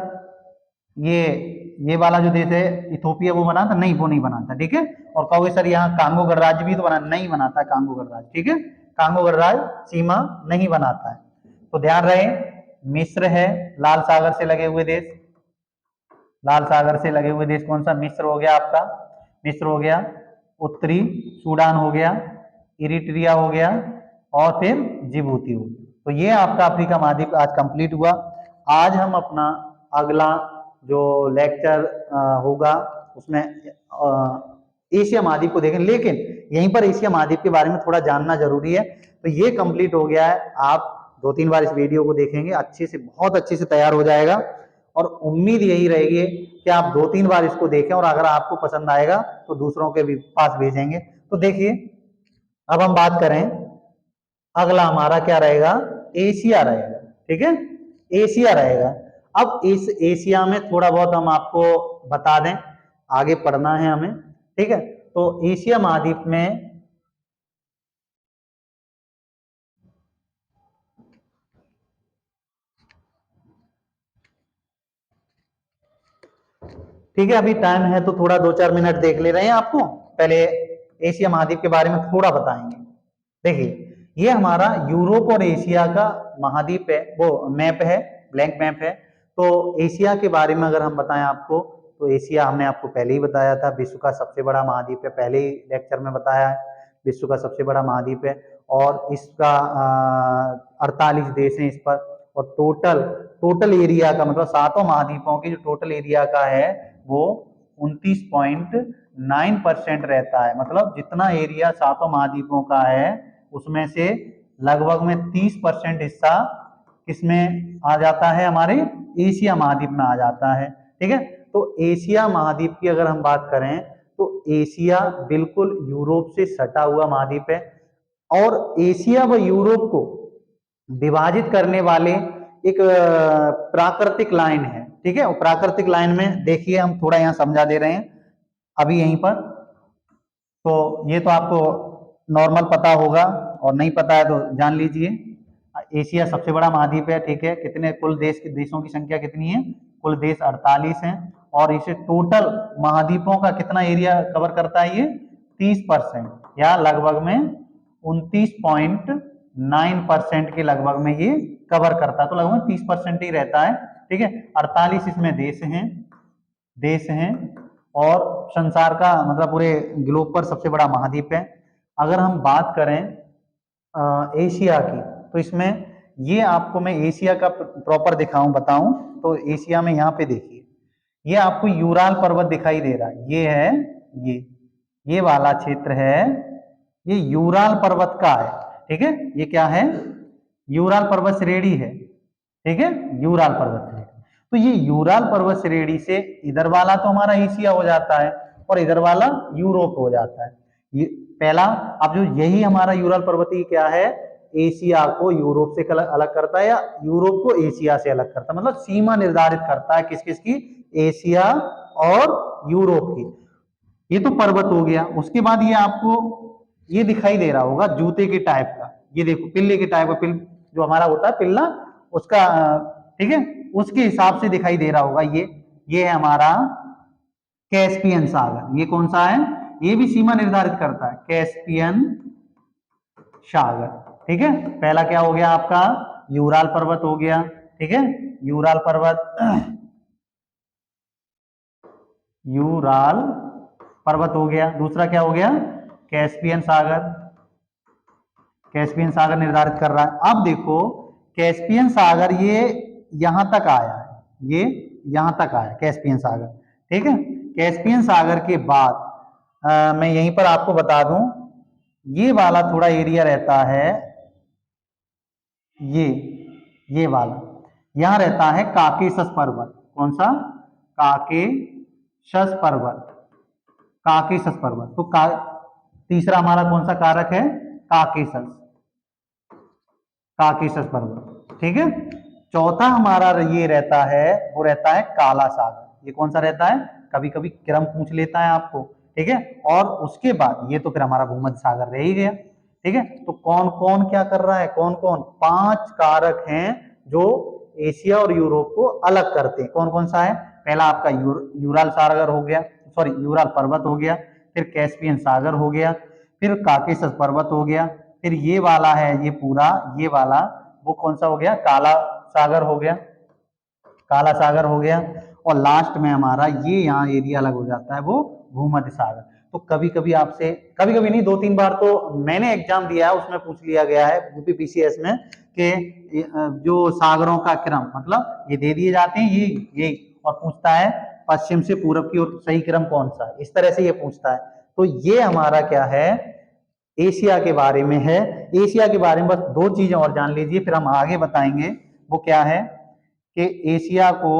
ये ये वाला जो देश है इथोपिया, वो बना था? नहीं, वो नहीं बना था। ठीक है, और कहोगे सर यहाँ कांगो गणराज्य भी तो बना, नहीं बनाता कांगो गणराज्य। ठीक है, कांगो गणराज्य सीमा नहीं बनाता है। तो ध्यान रहे, मिस्र है लाल सागर से लगे हुए देश, लाल सागर से लगे हुए देश कौन सा? मिस्र हो गया आपका, मिस्र हो गया, उत्तरी सूडान हो गया, इरिट्रिया हो गया, और फिर जिबूती हो गया। तो ये आपका अफ्रीका महाद्वीप आज कंप्लीट हुआ। आज हम अपना अगला जो लेक्चर होगा उसमें एशिया महाद्वीप को देखें, लेकिन यहीं पर एशिया महाद्वीप के बारे में थोड़ा जानना जरूरी है। तो ये कंप्लीट हो गया है, आप 2-3 बार इस वीडियो को देखेंगे, अच्छे से, बहुत अच्छे से तैयार हो जाएगा। और उम्मीद यही रहेगी कि आप 2-3 बार इसको देखें, और अगर आपको पसंद आएगा तो दूसरों के भी पास भेजेंगे। तो देखिए, अब हम बात करें, अगला हमारा क्या रहेगा, एशिया रहेगा। ठीक है, एशिया रहेगा। अब इस एशिया में थोड़ा बहुत हम आपको बता दें, आगे पढ़ना है हमें। ठीक है, तो एशिया महाद्वीप में ठीक है, अभी टाइम है तो थोड़ा 2-4 मिनट देख ले रहे हैं आपको। पहले एशिया महाद्वीप के बारे में थोड़ा बताएंगे। देखिए, ये हमारा यूरोप और एशिया का महाद्वीप है, वो मैप है, ब्लैंक मैप है। तो एशिया के बारे में अगर हम बताएं आपको, तो एशिया हमने आपको पहले ही बताया था, विश्व का सबसे बड़ा महाद्वीप है, पहले ही लेक्चर में बताया है, विश्व का सबसे बड़ा महाद्वीप है। और इसका 48 देश हैं इस पर, और टोटल एरिया का मतलब 7 महाद्वीपों की जो टोटल एरिया का है वो 29.9% रहता है। मतलब जितना एरिया 7 महाद्वीपों का है उसमें से लगभग में 30% हिस्सा किसमें आ जाता है, हमारे एशिया महाद्वीप में आ जाता है। ठीक है, तो एशिया महाद्वीप की अगर हम बात करें तो एशिया बिल्कुल यूरोप से सटा हुआ महाद्वीप है, और एशिया व यूरोप को विभाजित करने वाले एक प्राकृतिक लाइन है। ठीक है, प्राकृतिक लाइन में देखिए, हम थोड़ा यहाँ समझा दे रहे हैं अभी यहीं पर। तो ये तो आपको नॉर्मल पता होगा, और नहीं पता है तो जान लीजिए। एशिया सबसे बड़ा महाद्वीप है। ठीक है, कितने कुल देशों की संख्या कितनी है, कुल देश 48 हैं, और इसे टोटल महाद्वीपों का कितना एरिया कवर करता है, ये 30%, या लगभग में 29.9% के लगभग में ये कवर करता है। तो लगभग 30% ही रहता है। ठीक है, 48 इसमें देश हैं, और संसार का मतलब पूरे ग्लोब पर सबसे बड़ा महाद्वीप है। अगर हम बात करें एशिया की, तो इसमें ये आपको मैं एशिया का प्रॉपर दिखाऊं, बताऊं, तो एशिया में यहाँ पे देखिए, ये आपको यूराल पर्वत दिखाई दे रहा है, ये है, ये वाला क्षेत्र है, ये यूराल पर्वत का है। ठीक है, ये क्या है, यूराल पर्वत श्रेणी है। ठीक है, यूराल पर्वत श्रेणी। तो ये यूराल पर्वत श्रेणी से इधर वाला तो हमारा एशिया हो जाता है, और इधर वाला यूरोप हो जाता है। ये पहला, अब जो यही हमारा यूराल पर्वतीय क्या है, एशिया को यूरोप से अलग करता है, या यूरोप को एशिया से अलग करता है, मतलब सीमा निर्धारित करता है किस किस की, एशिया और यूरोप की। ये तो पर्वत हो गया। उसके बाद ये आपको ये दिखाई दे रहा होगा जूते के टाइप का, ये देखो पिल्ले के टाइप का, जो हमारा होता है पिल्ला उसका, ठीक है, उसके हिसाब से दिखाई दे रहा होगा। ये है हमारा कैस्पियन सागर। ये कौन सा है, ये भी सीमा निर्धारित करता है, कैस्पियन सागर। ठीक है, पहला क्या हो गया आपका, यूराल पर्वत हो गया। ठीक है, यूराल पर्वत हो गया। दूसरा क्या हो गया, कैस्पियन सागर निर्धारित कर रहा है। अब देखो, कैस्पियन सागर ये यहां तक आया है, ये यहां तक आया कैस्पियन सागर। ठीक है, कैस्पियन सागर के बाद मैं यहीं पर आपको बता दूं, ये वाला थोड़ा एरिया रहता है, ये वाला यहां रहता है काकेशस पर्वत। कौन सा, काकेशस पर्वत। तो तीसरा हमारा कौन सा कारक है, काकेशस पर्वत। ठीक है, चौथा हमारा ये रहता है, वो रहता है काला सागर। ये कौन सा रहता है, कभी कभी क्रम पूछ लेता है आपको। ठीक है, और उसके बाद ये तो फिर हमारा भूमध्य सागर रह ही गया। ठीक है, तो कौन कौन क्या कर रहा है, कौन कौन, 5 कारक हैं जो एशिया और यूरोप को अलग करते हैं। कौन कौन सा है, पहला आपका यूराल सागर हो गया, सॉरी यूराल पर्वत हो गया, फिर कैस्पियन सागर हो गया, फिर काकेशस पर्वत हो गया, फिर ये वाला है, ये पूरा ये वाला वो कौन सा हो गया, काला सागर हो गया, और लास्ट में हमारा ये यहाँ एरिया अलग हो जाता है, वो भूमध्य सागर। तो कभी कभी आपसे, कभी कभी नहीं, 2-3 बार तो मैंने एग्जाम दिया है, उसमें पूछ लिया गया है यूपीपीसीएस में कि जो सागरों का क्रम, मतलब ये दे दिए जाते हैं ये और पूछता है पश्चिम से पूरब की ओर सही क्रम कौन सा है, इस तरह से ये पूछता है। तो ये हमारा क्या है, एशिया के बारे में है। एशिया के बारे में बस 2 चीजें और जान लीजिए, फिर हम आगे बताएंगे। वो क्या है कि एशिया को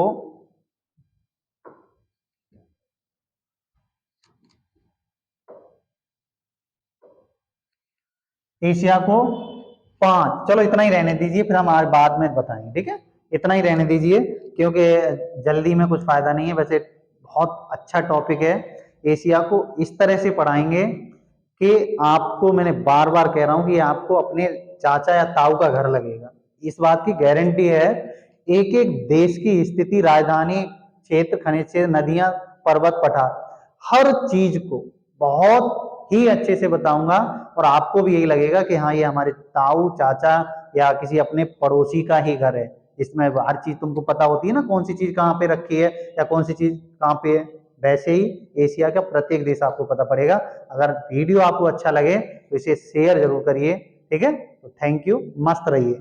5, चलो इतना ही रहने दीजिए, फिर हम आज बाद में बताएंगे, ठीक है, इतना ही रहने दीजिए, क्योंकि जल्दी में कुछ फायदा नहीं है। वैसे बहुत अच्छा टॉपिक है। एशिया को इस तरह से पढ़ाएंगे कि आपको, मैंने बार बार कह रहा हूं कि आपको अपने चाचा या ताऊ का घर लगेगा, इस बात की गारंटी है। एक एक देश की स्थिति, राजधानी क्षेत्र, खनिज क्षेत्र, नदियां, पर्वत, पठार, हर चीज को बहुत ही अच्छे से बताऊंगा, और आपको भी यही लगेगा कि हाँ, ये हमारे ताऊ, चाचा या किसी अपने पड़ोसी का ही घर है। इसमें हर चीज तुमको पता होती है ना, कौन सी चीज कहाँ पे रखी है या कौन सी चीज कहाँ पे है। वैसे ही एशिया का प्रत्येक देश आपको पता पड़ेगा। अगर वीडियो आपको अच्छा लगे तो इसे शेयर जरूर करिए, ठीक है। तो थैंक यू, मस्त रहिए।